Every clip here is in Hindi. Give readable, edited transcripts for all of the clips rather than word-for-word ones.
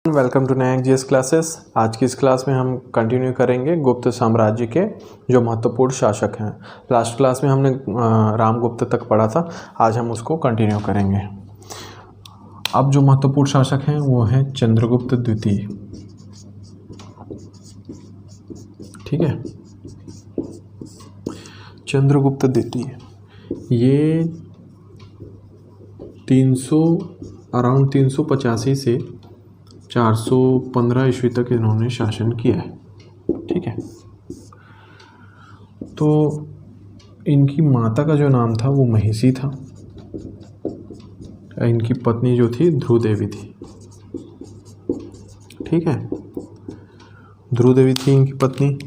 वेलकम टू नैक जीएस क्लासेस। आज की इस क्लास में हम कंटिन्यू करेंगे गुप्त साम्राज्य के जो महत्वपूर्ण शासक हैं। लास्ट क्लास में हमने रामगुप्त तक पढ़ा था, आज हम उसको कंटिन्यू करेंगे। अब जो महत्वपूर्ण शासक हैं वो हैं चंद्रगुप्त द्वितीय। ठीक है, चंद्रगुप्त द्वितीय ये 385 से 415 ईस्वी तक इन्होंने शासन किया है। ठीक है, तो इनकी माता का जो नाम था वो महिषी था। इनकी पत्नी जो थी ध्रुव देवी थी। ठीक है, ध्रुव देवी थी इनकी पत्नी।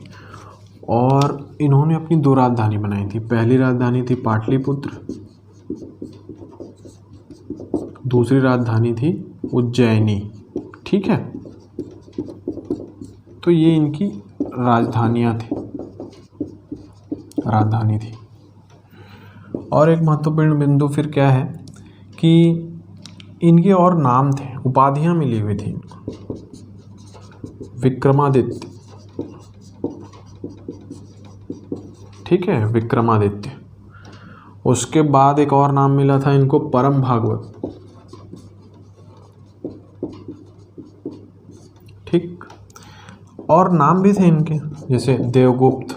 और इन्होंने अपनी 2 राजधानी बनाई थी। पहली राजधानी थी पाटलिपुत्र, दूसरी राजधानी थी उज्जैनी। ठीक है, तो ये इनकी राजधानी थी। और एक महत्वपूर्ण बिंदु फिर क्या है कि इनके और नाम थे, उपाधियां मिली हुई थी इनको। विक्रमादित्य, ठीक है, विक्रमादित्य। उसके बाद एक और नाम मिला था इनको, परम भागवत। ठीक, और नाम भी थे इनके, जैसे देवगुप्त,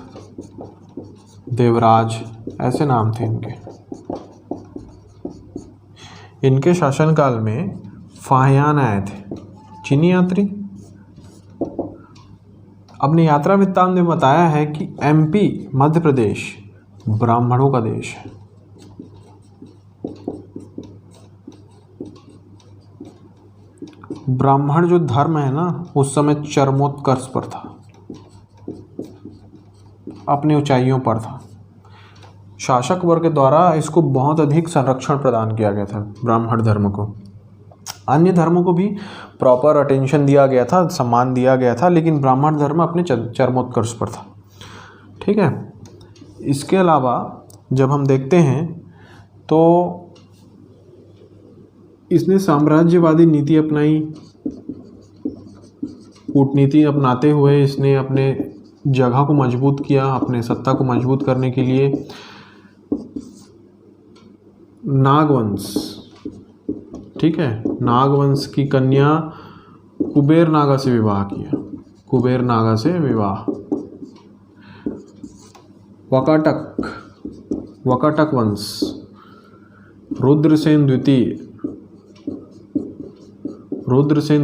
देवराज, ऐसे नाम थे इनके। इनके शासनकाल में फाहियान आए थे, चीनी यात्री। अपनी यात्रा वृत्तांत में बताया है कि एमपी, मध्य प्रदेश, ब्राह्मणों का देश है। ब्राह्मण जो धर्म है ना, उस समय चरमोत्कर्ष पर था, अपनी ऊंचाइयों पर था। शासक वर्ग द्वारा इसको बहुत अधिक संरक्षण प्रदान किया गया था, ब्राह्मण धर्म को। अन्य धर्मों को भी प्रॉपर अटेंशन दिया गया था, सम्मान दिया गया था, लेकिन ब्राह्मण धर्म अपने चरमोत्कर्ष पर था। ठीक है, इसके अलावा जब हम देखते हैं तो इसने साम्राज्यवादी नीति अपनाई। कूटनीति अपनाते हुए इसने अपने जगह को मजबूत किया, अपने सत्ता को मजबूत करने के लिए नागवंश, ठीक है, नागवंश की कन्या कुबेर नागा से विवाह किया। कुबेर नागा से विवाह। वकाटक वंश, रुद्रसेन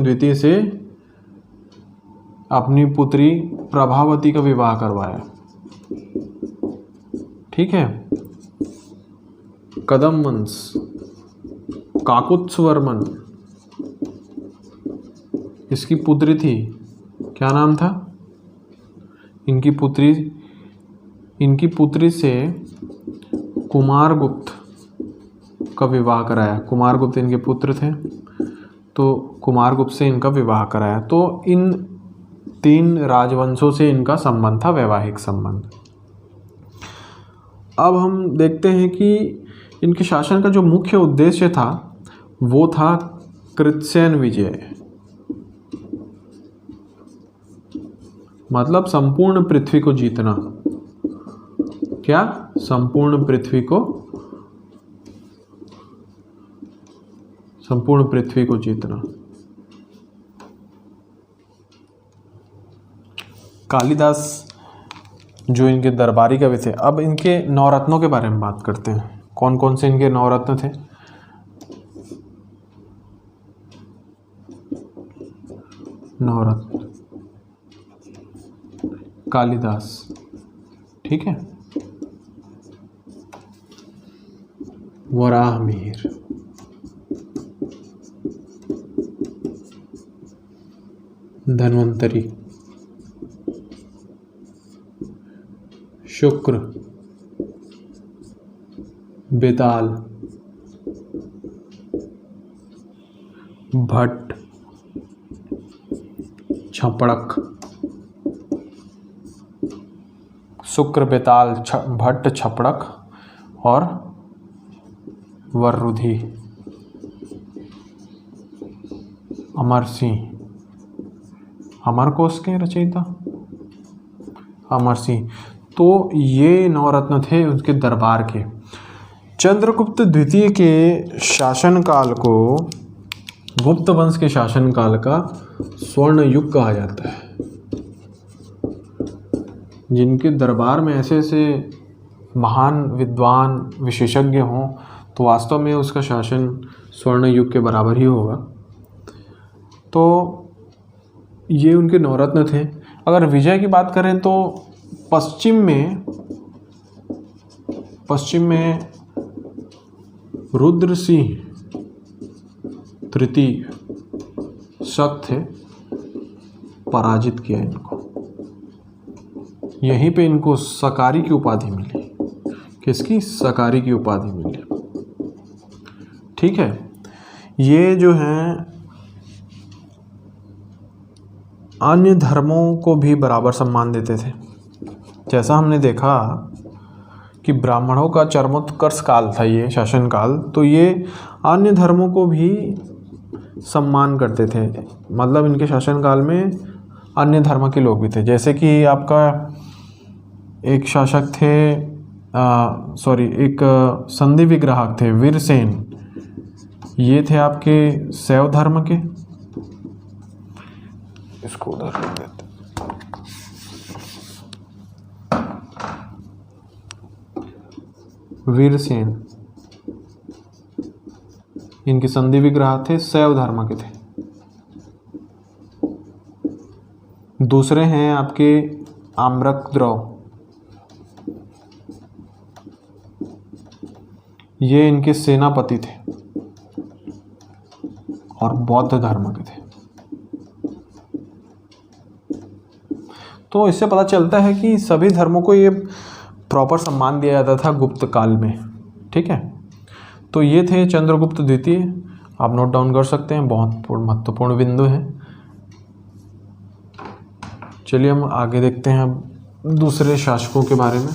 द्वितीय से अपनी पुत्री प्रभावती का विवाह करवाया। ठीक है, कदम वंश, काकुत्सवर्मन, इसकी पुत्री थी, क्या नाम था इनकी पुत्री से कुमारगुप्त का विवाह कराया। कुमारगुप्त इनके पुत्र थे, तो कुमारगुप्त से इनका विवाह कराया। तो इन 3 राजवंशों से इनका संबंध था, वैवाहिक संबंध। अब हम देखते हैं कि इनके शासन का जो मुख्य उद्देश्य था वो था कृतसेन विजय, मतलब संपूर्ण पृथ्वी को जीतना। क्या? संपूर्ण पृथ्वी को जीतना। कालिदास जो इनके दरबारी कवि थे। अब इनके नवरत्नों के बारे में बात करते हैं। कौन कौन से इनके नवरत्न थे? नवरत्न कालिदास, ठीक है, वराहमिहिर, धन्वंतरी, शुक्र, बेताल, भट्ट, छपड़क, शुक्र, बेताल, भट्ट, छपड़क और वर्रुधि, अमर सिंह, अमरकोश के रचयिता अमर सिंह। तो ये नवरत्न थे उनके दरबार के। चंद्रगुप्त द्वितीय के शासनकाल को गुप्त वंश के शासनकाल का स्वर्ण युग कहा जाता है। जिनके दरबार में ऐसे ऐसे महान विद्वान विशेषज्ञ हों तो वास्तव में उसका शासन स्वर्ण युग के बराबर ही होगा। तो ये उनके नवरत्न थे। अगर विजय की बात करें तो पश्चिम में रुद्र सिंह तृतीय शक थे, पराजित किया इनको। यहीं पे इनको सकारी की उपाधि मिली। किसकी? सकारी की उपाधि मिली। ठीक है। ये जो हैं अन्य धर्मों को भी बराबर सम्मान देते थे। जैसा हमने देखा कि ब्राह्मणों का चरमोत्कर्ष काल था ये शासनकाल, तो ये अन्य धर्मों को भी सम्मान करते थे। मतलब इनके शासनकाल में अन्य धर्म के लोग भी थे। जैसे कि आपका एक शासक थे एक संधि विग्राहक थे वीरसेन। ये थे आपके शैव धर्म के। इसको उधर रख देते। वीरसेन इनके संधि विग्रह थे, शैव धर्म के थे। दूसरे हैं आपके आम्रकद्रव। ये इनके सेनापति थे और बौद्ध धर्म के थे। तो इससे पता चलता है कि सभी धर्मों को ये प्रॉपर सम्मान दिया जाता था गुप्त काल में। ठीक है। तो ये थे चंद्रगुप्त द्वितीय। आप नोट डाउन कर सकते हैं, बहुत महत्वपूर्ण बिंदु है। चलिए हम आगे देखते हैं अब दूसरे शासकों के बारे में।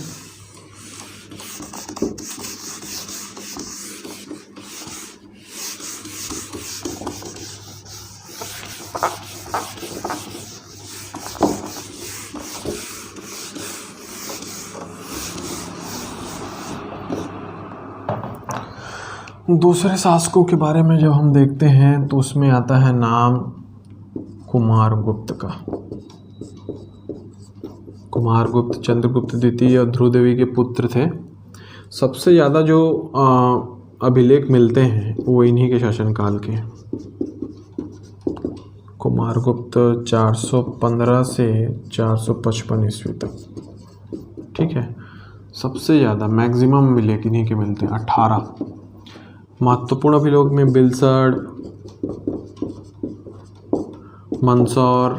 दूसरे शासकों के बारे में जब हम देखते हैं तो उसमें आता है नाम कुमारगुप्त का। कुमारगुप्त चंद्रगुप्त द्वितीय और ध्रुव देवी के पुत्र थे। सबसे ज़्यादा जो अभिलेख मिलते हैं वो इन्हीं के शासनकाल के हैं। कुमारगुप्त 415 से 455 ईस्वी तक। ठीक है। सबसे ज़्यादा मैक्सिमम अभिलेख इन्हीं के मिलते हैं 18। महत्वपूर्ण अभिलेख में बिलसड़, मंदसौर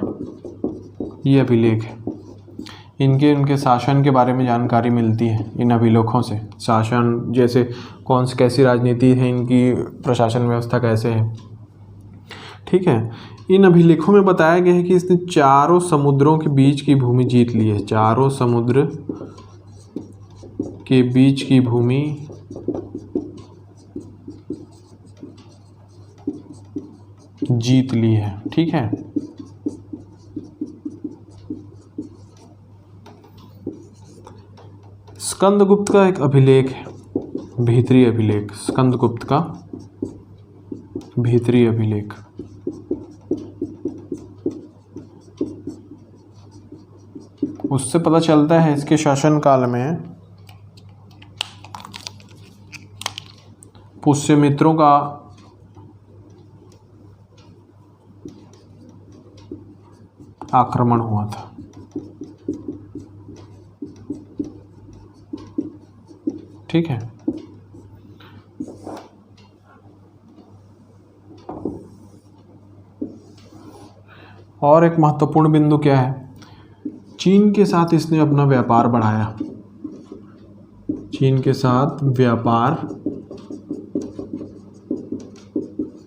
ये अभिलेख है। इनके शासन के बारे में जानकारी मिलती है इन अभिलेखों से। शासन जैसे कैसी राजनीति है इनकी, प्रशासन व्यवस्था कैसे है। ठीक है। इन अभिलेखों में बताया गया है कि इसने चारों समुद्रों के बीच की भूमि जीत ली है। चारों समुद्र के बीच की भूमि जीत ली है। ठीक है। स्कंदगुप्त का एक अभिलेख है, भीतरी अभिलेख। स्कंदगुप्त का भीतरी अभिलेख। उससे पता चलता है इसके शासनकाल में पुष्यमित्रों का आक्रमण हुआ था। ठीक है। और एक महत्वपूर्ण बिंदु क्या है? चीन के साथ इसने अपना व्यापार बढ़ाया। चीन के साथ व्यापार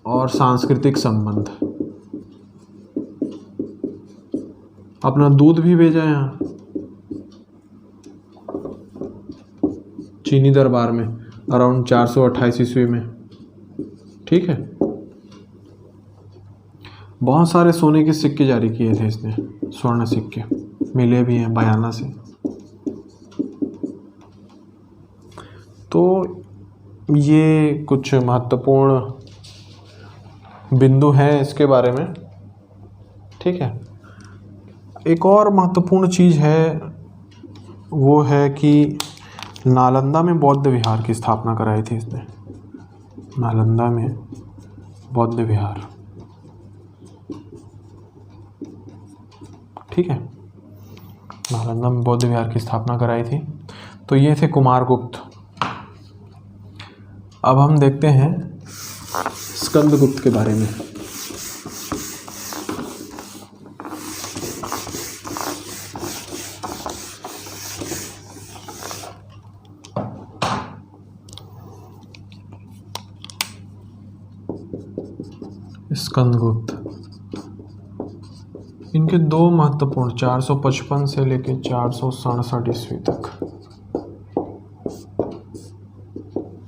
और सांस्कृतिक संबंध। अपना दूध भी भेजा यहाँ चीनी दरबार में अराउंड 428 ईस्वी में। ठीक है। बहुत सारे सोने के सिक्के जारी किए थे इसने, स्वर्ण सिक्के मिले भी हैं बयाना से। तो ये कुछ महत्वपूर्ण बिंदु हैं इसके बारे में, ठीक है। एक और महत्वपूर्ण चीज़ है, वो है कि नालंदा में बौद्ध विहार की स्थापना कराई थी इसने। नालंदा में बौद्ध विहार, ठीक है, नालंदा में बौद्ध विहार की स्थापना कराई थी। तो ये थे कुमारगुप्त। अब हम देखते हैं स्कंदगुप्त के बारे में। स्कंदगुप्त, इनके दो महत्वपूर्ण 455 से लेकर 467 ईस्वी तक,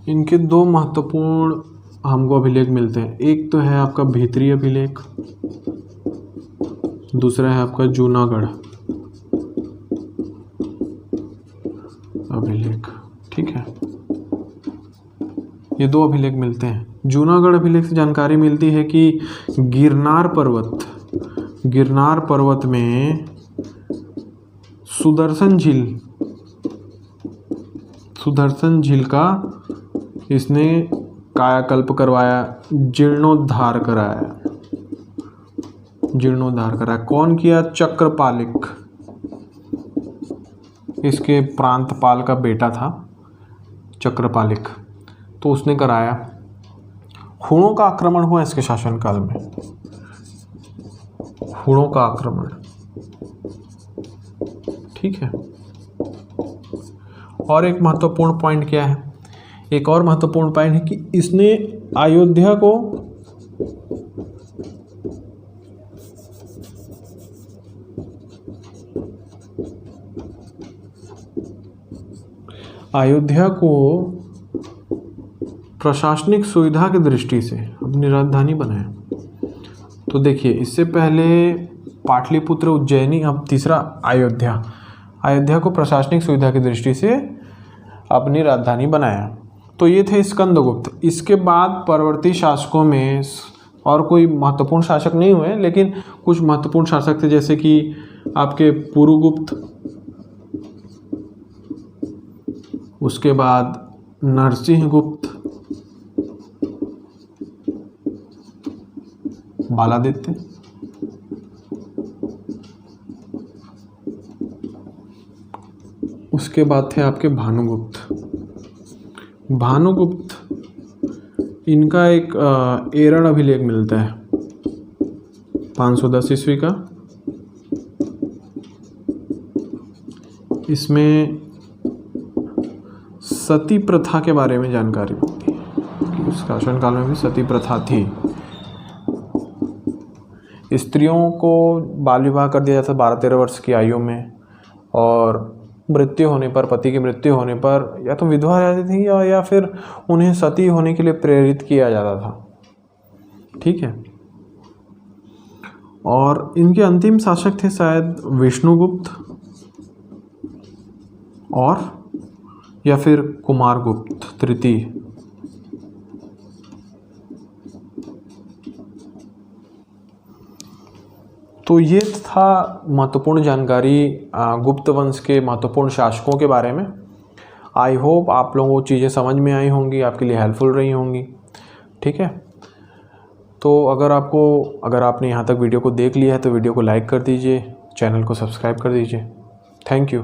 इनके दो महत्वपूर्ण हमको अभिलेख मिलते हैं। एक तो है आपका भीतरी अभिलेख, दूसरा है आपका जूनागढ़ अभिलेख, ठीक है। ये दो अभिलेख मिलते हैं। जूनागढ़ अभिलेख से जानकारी मिलती है कि गिरनार पर्वत में सुदर्शन झील का इसने कायाकल्प करवाया, जीर्णोद्धार कराया। कौन किया? चक्रपालिक, इसके प्रांतपाल का बेटा था चक्रपालिक, तो उसने कराया। हुणों का आक्रमण हुआ इसके शासनकाल में, हुणों का आक्रमण, ठीक है। और एक महत्वपूर्ण पॉइंट क्या है? एक और महत्वपूर्ण पॉइंट है कि इसने अयोध्या को प्रशासनिक सुविधा की दृष्टि से अपनी राजधानी बनाया। तो देखिए, इससे पहले पाटलिपुत्र, उज्जैनी, अब तीसरा अयोध्या को प्रशासनिक सुविधा की दृष्टि से अपनी राजधानी बनाया। तो ये थे स्कंदगुप्त। इसके बाद परवर्ती शासकों में और कोई महत्वपूर्ण शासक नहीं हुए, लेकिन कुछ महत्वपूर्ण शासक थे, जैसे कि आपके पुरुगुप्त, उसके बाद नरसिंहगुप्त, बालादित्य, उसके बाद थे आपके भानुगुप्त, इनका एक एरण अभिलेख मिलता है 510 ईस्वी का। इसमें सती प्रथा के बारे में जानकारी मिलती है कि उस शासनकाल में भी सती प्रथा थी। स्त्रियों को बाल विवाह कर दिया जाता 12-13 वर्ष की आयु में, और मृत्यु होने पर, पति की मृत्यु होने पर या तो विधवा हो जाती थी या फिर उन्हें सती होने के लिए प्रेरित किया जाता था, ठीक है। और इनके अंतिम शासक थे शायद विष्णुगुप्त और या फिर कुमारगुप्त तृतीय। तो ये था महत्वपूर्ण जानकारी गुप्त वंश के महत्वपूर्ण शासकों के बारे में। आई होप आप लोगों को चीज़ें समझ में आई होंगी, आपके लिए हेल्पफुल रही होंगी, ठीक है। तो अगर आपने यहाँ तक वीडियो को देख लिया है तो वीडियो को लाइक कर दीजिए, चैनल को सब्सक्राइब कर दीजिए। Thank you.